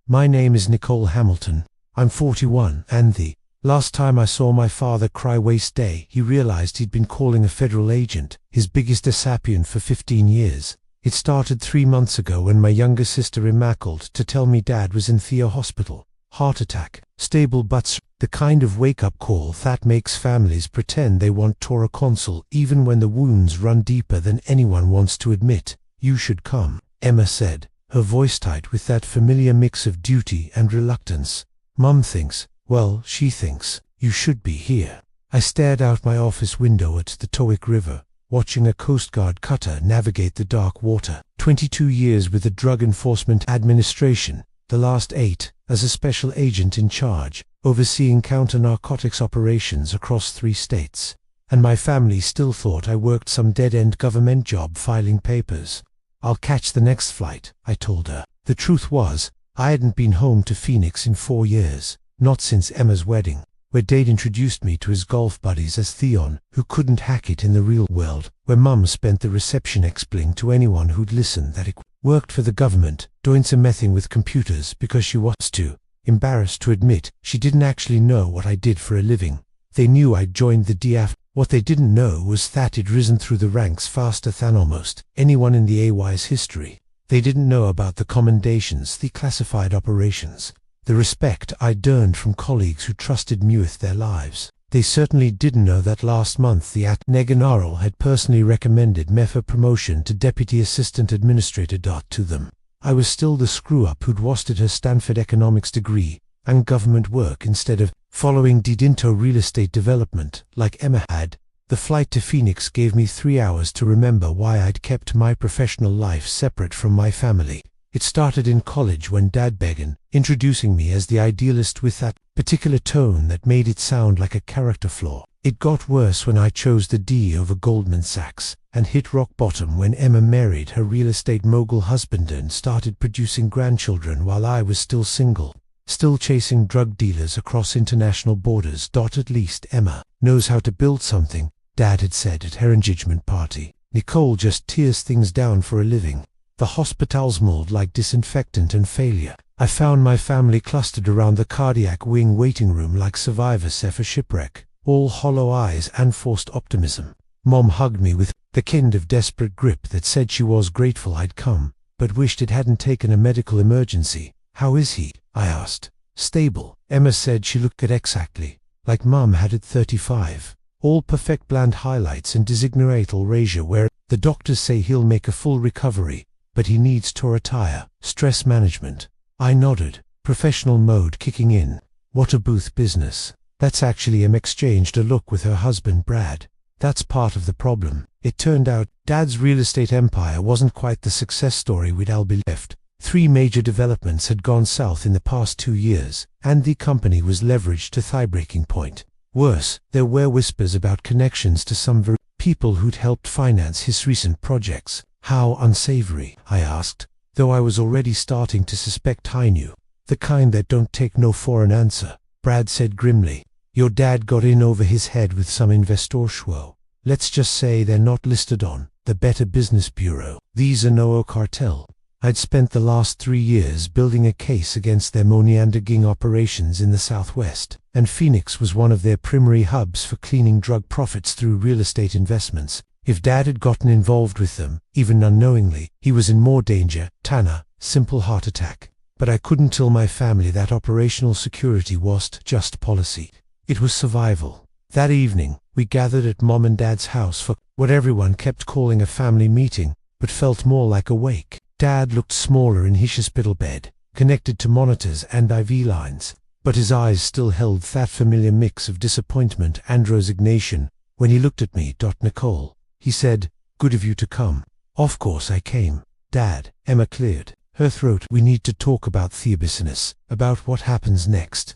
My name is Nicole Hamilton. I'm 41, and the last time I saw my father cry waste day, he realized he'd been calling a federal agent, his biggest deception for 15 years. It started 3 months ago when my younger sister emailed to tell me Dad was in the hospital. Heart attack, stable but the kind of wake-up call that makes families pretend they want Torah console even when the wounds run deeper than anyone wants to admit. You should come, Emma said, her voice tight with that familiar mix of duty and reluctance. Mum thinks, well, she thinks, you should be here. I stared out my office window at the Twilight River, watching a Coast Guard cutter navigate the dark water. 22 years with the Drug Enforcement Administration, the last 8 as a special agent in charge, overseeing counter-narcotics operations across 3 states. And my family still thought I worked some dead-end government job filing papers. I'll catch the next flight, I told her. The truth was, I hadn't been home to Phoenix in 4 years, not since Emma's wedding, where Dad introduced me to his golf buddies as Theon, who couldn't hack it in the real world, where Mum spent the reception explaining to anyone who'd listen that it worked for the government, doing some messing with computers because she was too embarrassed to admit she didn't actually know what I did for a living. They knew I'd joined the DF. What they didn't know was that it'd risen through the ranks faster than almost anyone in the AY's history. They didn't know about the commendations, the classified operations, the respect I'd earned from colleagues who trusted me with their lives. They certainly didn't know that last month the Neganarl had personally recommended me for promotion to Deputy Assistant Administrator. To them, I was still the screw-up who'd wasted her Stanford economics degree and government work instead of following into real estate development like Emma had. The flight to Phoenix gave me 3 hours to remember why I'd kept my professional life separate from my family. It started in college when Dad began introducing me as the idealist with that particular tone that made it sound like a character flaw. It got worse when I chose the D over Goldman Sachs, and hit rock bottom when Emma married her real estate mogul husband and started producing grandchildren while I was still single, still chasing drug dealers across international borders. At least Emma knows how to build something, Dad had said at her engagement party. Nicole just tears things down for a living. The hospital's mold like disinfectant and failure. I found my family clustered around the cardiac wing waiting room like survivors for shipwreck, all hollow eyes and forced optimism. Mom hugged me with the kind of desperate grip that said she was grateful I'd come, but wished it hadn't taken a medical emergency. How is he? I asked. Stable, Emma said. She looked exactly like Mum had at 35. All perfect bland highlights and designatal ratio where the doctors say he'll make a full recovery, but he needs to retire. Stress management. I nodded, professional mode kicking in. What a booth business. That's actually exchanged a look with her husband Brad. That's part of the problem. It turned out Dad's real estate empire wasn't quite the success story we'd all believed. 3 major developments had gone south in the past 2 years, and the company was leveraged to thigh-breaking point. Worse, there were whispers about connections to some very people who'd helped finance his recent projects. How unsavory, I asked, though I was already starting to suspect I knew. The kind that don't take no for an answer. Brad said grimly. Your dad got in over his head with some investor schwo. Let's just say they're not listed on the Better Business Bureau. These are no cartel. I'd spent the last 3 years building a case against their money laundering operations in the Southwest, and Phoenix was one of their primary hubs for cleaning drug profits through real estate investments. If Dad had gotten involved with them, even unknowingly, he was in more danger. Tanner, simple heart attack. But I couldn't tell my family that operational security wasn't just policy. It was survival. That evening, we gathered at Mom and Dad's house for what everyone kept calling a family meeting, but felt more like a wake. Dad looked smaller in his hospital bed, connected to monitors and IV lines, but his eyes still held that familiar mix of disappointment and resignation. When he looked at me, Nicole, he said, good of you to come. Of course I came, Dad. Emma cleared her throat. We need to talk about the business, about what happens next.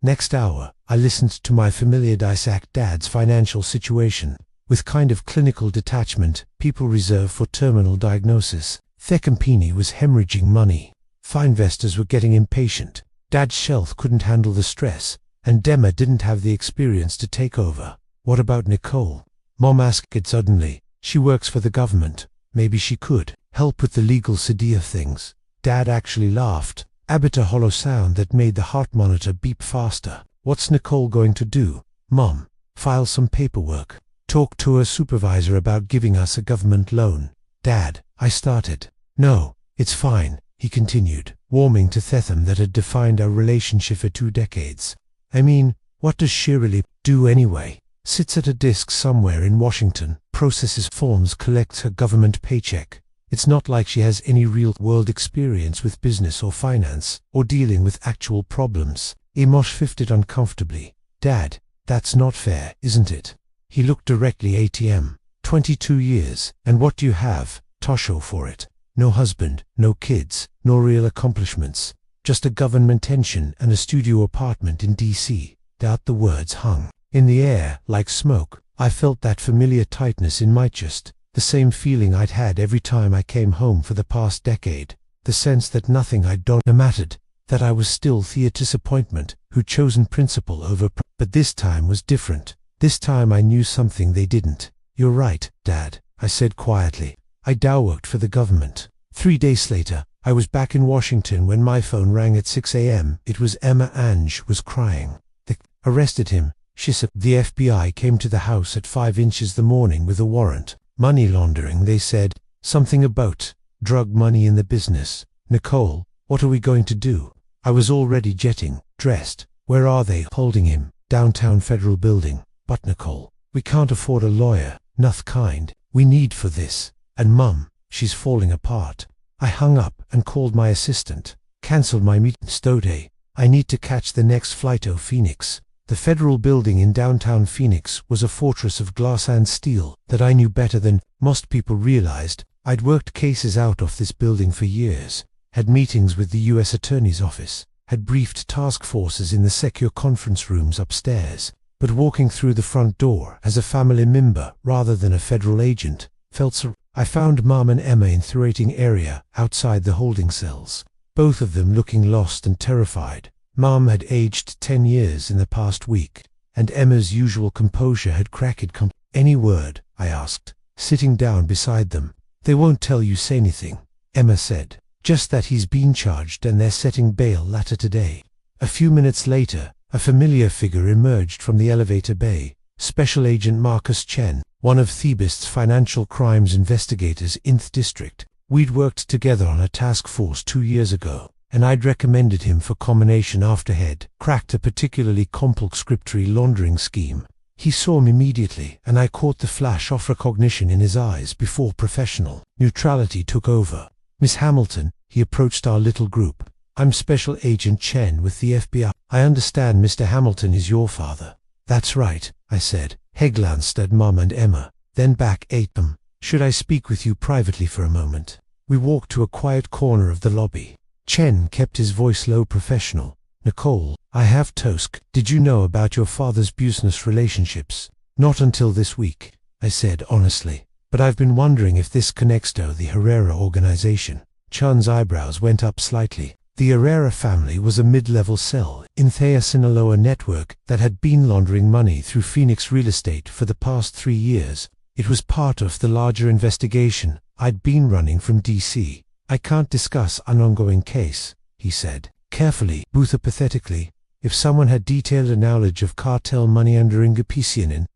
Next hour, I listened to my familiar dissect Dad's financial situation, with kind of clinical detachment people reserve for terminal diagnosis. Their company was hemorrhaging money. Investors were getting impatient. Dad's health couldn't handle the stress, and Emma didn't have the experience to take over. What about Nicole? Mom asked it suddenly. She works for the government. Maybe she could help with the legal side of things. Dad actually laughed. A hollow sound that made the heart monitor beep faster. What's Nicole going to do? Mom, file some paperwork. Talk to her supervisor about giving us a government loan. Dad, I started. No, it's fine, he continued, warming to Thetham that had defined our relationship for 2 decades. I mean, what does she really do anyway? Sits at a desk somewhere in Washington, processes forms, collects her government paycheck. It's not like she has any real-world experience with business or finance, or dealing with actual problems. Amos shifted uncomfortably. Dad, that's not fair, isn't it? He looked directly at him. 22 years, and what do you have, Tosho, for it? No husband, no kids, no real accomplishments. Just a government pension and a studio apartment in D.C. Doubt the words hung in the air like smoke. I felt that familiar tightness in my chest, the same feeling I'd had every time I came home for the past decade, the sense that nothing I'd done mattered, that I was still the disappointment who'd chosen principle over but this time was different. This time I knew something they didn't. You're right, Dad, I said quietly. I worked for the government. 3 days later, I was back in Washington when my phone rang at 6 a.m. It was Emma. Ange was crying. They arrested him, she said. The FBI came to the house at 5 inches the morning with a warrant. Money laundering, they said. Something about drug money in the business. Nicole, what are we going to do? I was already jetting, dressed. Where are they holding him? Downtown Federal Building. But Nicole, we can't afford a lawyer, noth kind. We need for this. And Mum, she's falling apart. I hung up and called my assistant. Cancelled my meeting. Stode. I need to catch the next flight to Phoenix. The Federal Building in downtown Phoenix was a fortress of glass and steel that I knew better than most people realized. I'd worked cases out of this building for years, had meetings with the U.S. Attorney's Office, had briefed task forces in the secure conference rooms upstairs, but walking through the front door as a family member rather than a federal agent felt so. I found Mom and Emma in the waiting area outside the holding cells, both of them looking lost and terrified. Mom had aged 10 years in the past week, and Emma's usual composure had cracked. Any word? I asked, sitting down beside them. They won't tell you say anything, Emma said. Just that he's been charged and they're setting bail later today. A few minutes later, a familiar figure emerged from the elevator bay. Special Agent Marcus Chen, one of Thebest's financial crimes investigators in the district. We'd worked together on a task force 2 years ago, and I'd recommended him for combination after he'd cracked a particularly complex scriptry laundering scheme. He saw me immediately, and I caught the flash of recognition in his eyes before professional neutrality took over. Miss Hamilton, he approached our little group. I'm Special Agent Chen with the FBI. I understand Mr. Hamilton is your father. That's right, I said. He glanced at Mom and Emma, then back at them. Should I speak with you privately for a moment? We walked to a quiet corner of the lobby. Chen kept his voice low, professional. Nicole, I have Tosk. Did you know about your father's business relationships? Not until this week, I said honestly. But I've been wondering if this connects to the Herrera organization. Chen's eyebrows went up slightly. The Herrera family was a mid-level cell in the Sinaloa network that had been laundering money through Phoenix real estate for the past 3 years. It was part of the larger investigation I'd been running from D.C. I can't discuss an ongoing case, he said, carefully, pathetically. If someone had detailed knowledge of cartel money laundering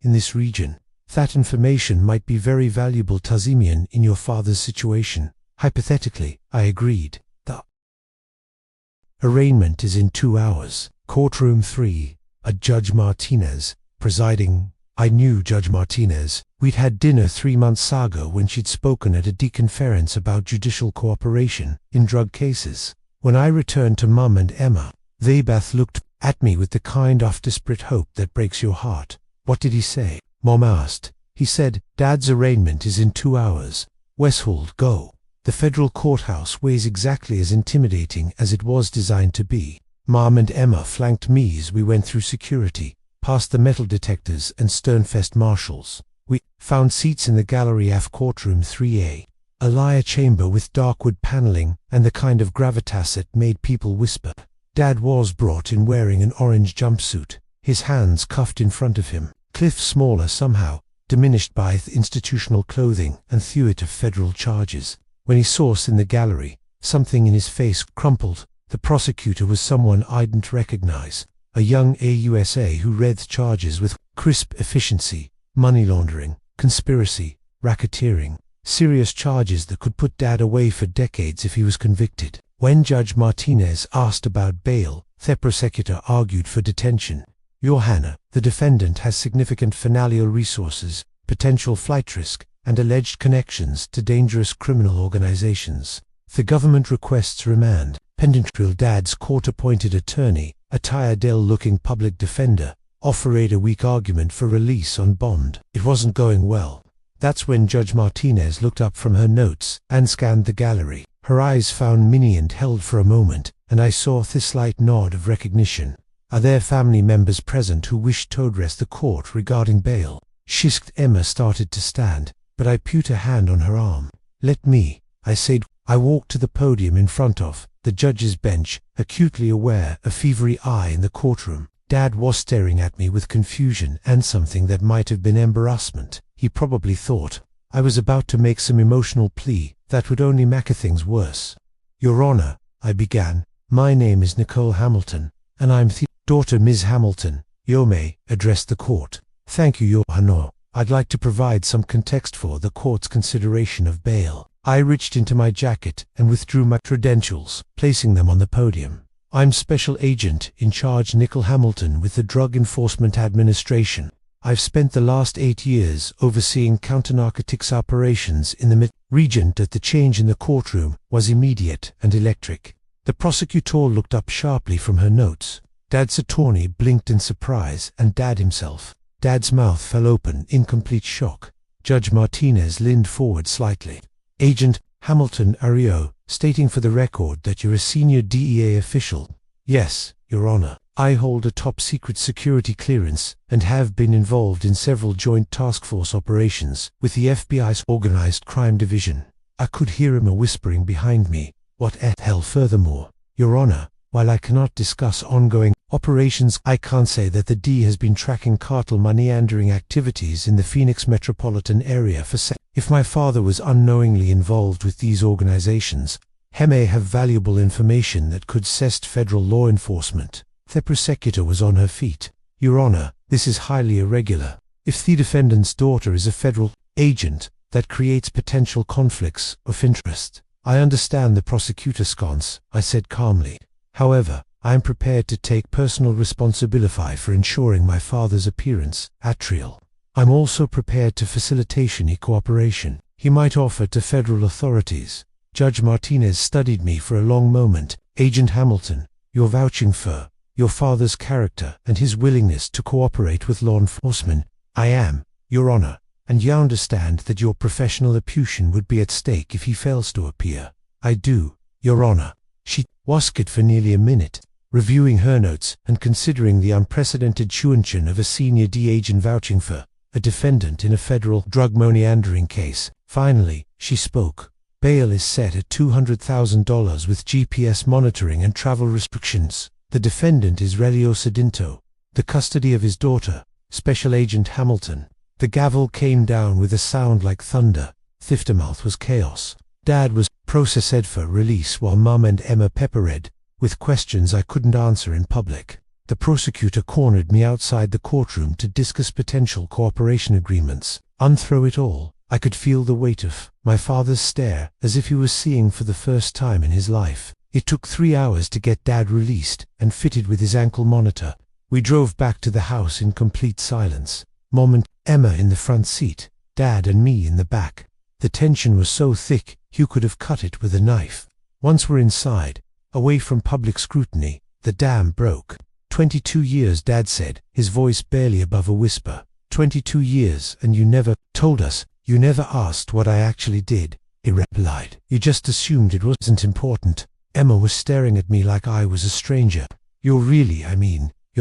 in this region, that information might be very valuable to Tazimian in your father's situation. Hypothetically, I agreed. The arraignment is in 2 hours. Courtroom 3, a Judge Martinez, presiding. I knew Judge Martinez. We'd had dinner 3 months ago when she'd spoken at a deconference about judicial cooperation in drug cases. When I returned to Mum and Emma, they both looked at me with the kind of desperate hope that breaks your heart. What did he say? Mom asked. He said, Dad's arraignment is in 2 hours. Westhold, go. The federal courthouse was exactly as intimidating as it was designed to be. Mom and Emma flanked me as we went through security, past the metal detectors and stern-faced marshals. We found seats in the gallery of courtroom 3A, a liar chamber with dark wood paneling and the kind of gravitas that made people whisper. Dad was brought in wearing an orange jumpsuit, his hands cuffed in front of him. Cliff smaller somehow, diminished by the institutional clothing and theater of federal charges. When he saw us in the gallery, something in his face crumpled. The prosecutor was someone I didn't recognize, a young AUSA who read the charges with crisp efficiency: money laundering, conspiracy, racketeering, serious charges that could put Dad away for decades if he was convicted. When Judge Martinez asked about bail, the prosecutor argued for detention. Your Hannah, the defendant has significant financial resources, potential flight risk, and alleged connections to dangerous criminal organizations. The government requests remand, pending trial. Dad's court-appointed attorney, a tired-looking public defender, offered a weak argument for release on bond. It wasn't going well. That's when Judge Martinez looked up from her notes and scanned the gallery. Her eyes found Minnie and held for a moment, and I saw this slight nod of recognition. Are there family members present who wish to address the court regarding bail? Shisked. Emma started to stand, but I put a hand on her arm. Let me, I said. I walked to the podium in front of the judge's bench, acutely aware of every eye in the courtroom. Dad was staring at me with confusion and something that might have been embarrassment. He probably thought I was about to make some emotional plea that would only make things worse. Your Honor, I began, my name is Nicole Hamilton, and I'm the daughter Ms. Hamilton. Yome addressed the court. Thank you, Your Honor. I'd like to provide some context for the court's consideration of bail. I reached into my jacket and withdrew my credentials, placing them on the podium. I'm Special Agent in Charge Nicole Hamilton with the Drug Enforcement Administration. I've spent the last 8 years overseeing counter-narcotics operations in the mid-region. That the change in the courtroom was immediate and electric. The prosecutor looked up sharply from her notes. Dad's attorney blinked in surprise, and Dad himself. Dad's mouth fell open in complete shock. Judge Martinez leaned forward slightly. Agent Hamilton Ario, stating for the record that you're a senior DEA official. Yes, Your Honor. I hold a top-secret security clearance and have been involved in several joint task force operations with the FBI's Organized Crime Division. I could hear Emma whispering behind me. What the hell? Furthermore, Your Honor, while I cannot discuss ongoing operations, I can't say that the D has been tracking cartel money-laundering activities in the Phoenix metropolitan area for If my father was unknowingly involved with these organizations, he may have valuable information that could assist federal law enforcement. The prosecutor was on her feet. Your Honor, this is highly irregular. If the defendant's daughter is a federal agent, that creates potential conflicts of interest. I understand the prosecutor's stance, I said calmly. However, I am prepared to take personal responsibility for ensuring my father's appearance at trial. I'm also prepared to facilitate any cooperation he might offer to federal authorities. Judge Martinez studied me for a long moment. Agent Hamilton, you're vouching for your father's character and his willingness to cooperate with law enforcement. I am, Your Honor, and you understand that your professional reputation would be at stake if he fails to appear. I do, Your Honor. She wasted for nearly a minute, reviewing her notes and considering the unprecedented situation of a senior D agent vouching for a defendant in a federal drug money-laundering case. Finally, she spoke. Bail is set at $200,000 with GPS monitoring and travel restrictions. The defendant is Relio Sedinto. The custody of his daughter, Special Agent Hamilton. The gavel came down with a sound like thunder. The aftermath was chaos. Dad was processed for release while Mum and Emma peppered with questions I couldn't answer in public. The prosecutor cornered me outside the courtroom to discuss potential cooperation agreements. Through it all, I could feel the weight of my father's stare, as if he was seeing for the first time in his life. It took 3 hours to get Dad released and fitted with his ankle monitor. We drove back to the house in complete silence. Mom and Emma in the front seat, Dad and me in the back. The tension was so thick, you could have cut it with a knife. Once we're inside, away from public scrutiny, the dam broke. 22 years, Dad said, his voice barely above a whisper. 22 years, and you never told us. You never asked what I actually did, he replied. You just assumed it wasn't important. Emma was staring at me like I was a stranger. You're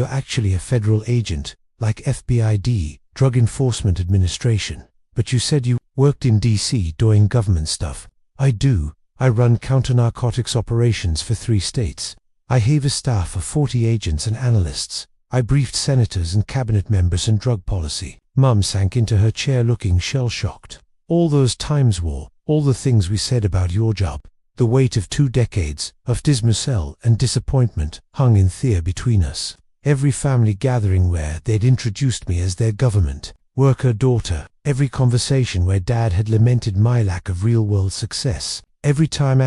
actually a federal agent, like FBID, Drug Enforcement Administration. But you said you worked in DC doing government stuff. I do. I run counter-narcotics operations for 3 states. I have a staff of 40 agents and analysts. I briefed senators and cabinet members on drug policy. Mum sank into her chair looking shell-shocked. All those times all the things we said about your job. The weight of 2 decades of dismissal and disappointment hung in fear between us. Every family gathering where they'd introduced me as their government worker daughter, every conversation where Dad had lamented my lack of real-world success, every time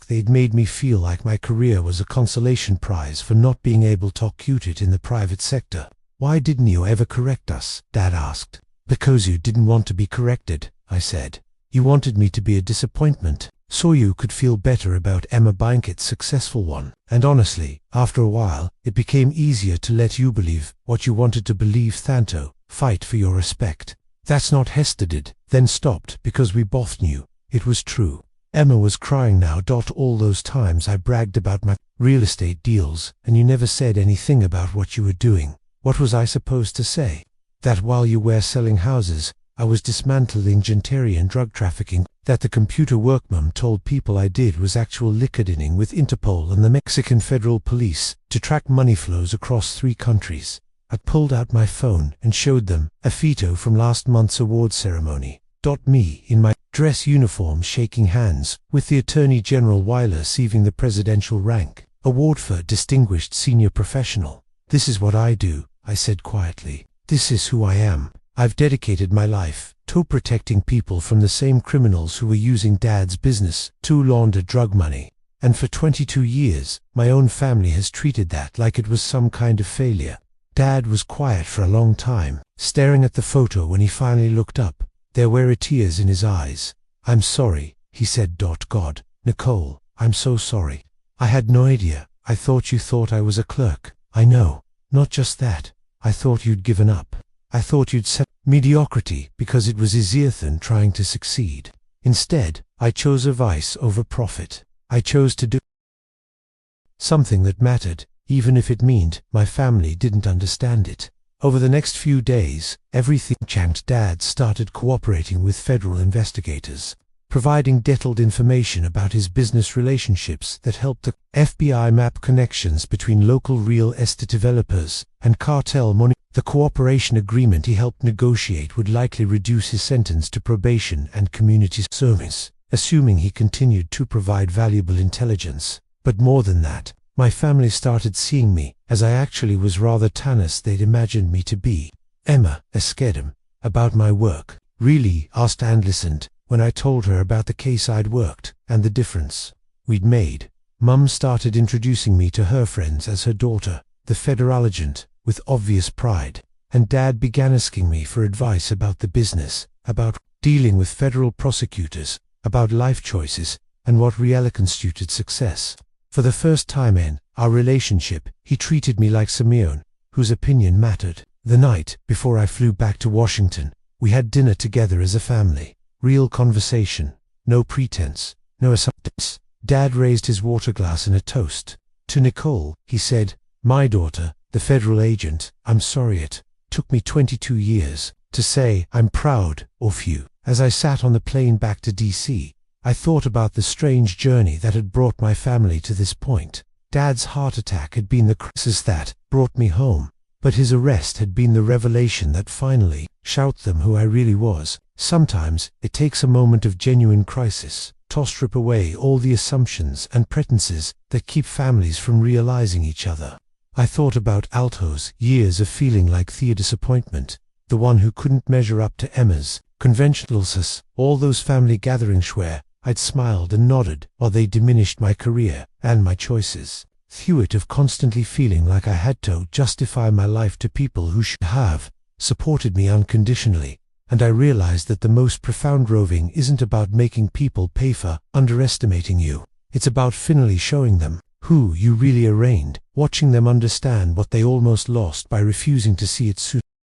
they'd made me feel like my career was a consolation prize for not being able to execute it in the private sector. "Why didn't you ever correct us?" Dad asked. "Because you didn't want to be corrected," I said. "You wanted me to be a disappointment, so you could feel better about Emma Blankett's successful one. And honestly, after a while, it became easier to let you believe what you wanted to believe. Thanto, fight for your respect." That's not Hester did, then stopped because we both knew it was true. Emma was crying now. "All those times I bragged about my real estate deals, and you never said anything about what you were doing. What was I supposed to say? That while you were selling houses, I was dismantling gentry and drug trafficking? That the computer work Mum told people I did was actual liquor dealing with Interpol and the Mexican Federal Police to track money flows across 3 countries? I pulled out my phone and showed them a photo from last month's award ceremony. Me in my dress uniform shaking hands with the Attorney General while receiving the presidential rank, award for Distinguished Senior Professional. "This is what I do," I said quietly. "This is who I am. I've dedicated my life to protecting people from the same criminals who were using Dad's business to launder drug money. And for 22 years, my own family has treated that like it was some kind of failure." Dad was quiet for a long time, staring at the photo. When he finally looked up, there were tears in his eyes. "I'm sorry," he said. "God, Nicole, I'm so sorry. I had no idea. I thought you thought I was a clerk." "I know. Not just that. I thought you'd given up. I thought you'd set mediocrity because it was easier than trying to succeed. Instead, I chose a vice over profit. I chose to do something that mattered, even if it meant my family didn't understand it." Over the next few days, everything changed. Dad started cooperating with federal investigators, providing detailed information about his business relationships that helped the FBI map connections between local real estate developers and cartel money. The cooperation agreement he helped negotiate would likely reduce his sentence to probation and community service, assuming he continued to provide valuable intelligence. But more than that, my family started seeing me as I actually was rather than they'd imagined me to be. "Emma, scared him about my work?" "Really?" asked and listened when I told her about the case I'd worked and the difference we'd made. Mum started introducing me to her friends as her daughter, the federal agent, with obvious pride, and Dad began asking me for advice about the business, about dealing with federal prosecutors, about life choices, and what really constituted success. For the first time in our relationship, he treated me like someone whose opinion mattered. The night before I flew back to Washington, we had dinner together as a family. Real conversation, no pretense, no assumptions. Dad raised his water glass in a toast. "To Nicole," he said, "my daughter, the federal agent. I'm sorry it took me 22 years to say I'm proud of you." As I sat on the plane back to DC, I thought about the strange journey that had brought my family to this point. Dad's heart attack had been the crisis that brought me home, but his arrest had been the revelation that finally showed them who I really was. Sometimes it takes a moment of genuine crisis to strip away all the assumptions and pretenses that keep families from realizing each other. I thought about Alto's years of feeling like the disappointment, the one who couldn't measure up to Emma's conventionalness, all those family gatherings where I'd smiled and nodded while they diminished my career and my choices. Through it of constantly feeling like I had to justify my life to people who should have supported me unconditionally, and I realized that the most profound roving isn't about making people pay for underestimating you. It's about finally showing them who you really are, watching them understand what they almost lost by refusing to see it soon.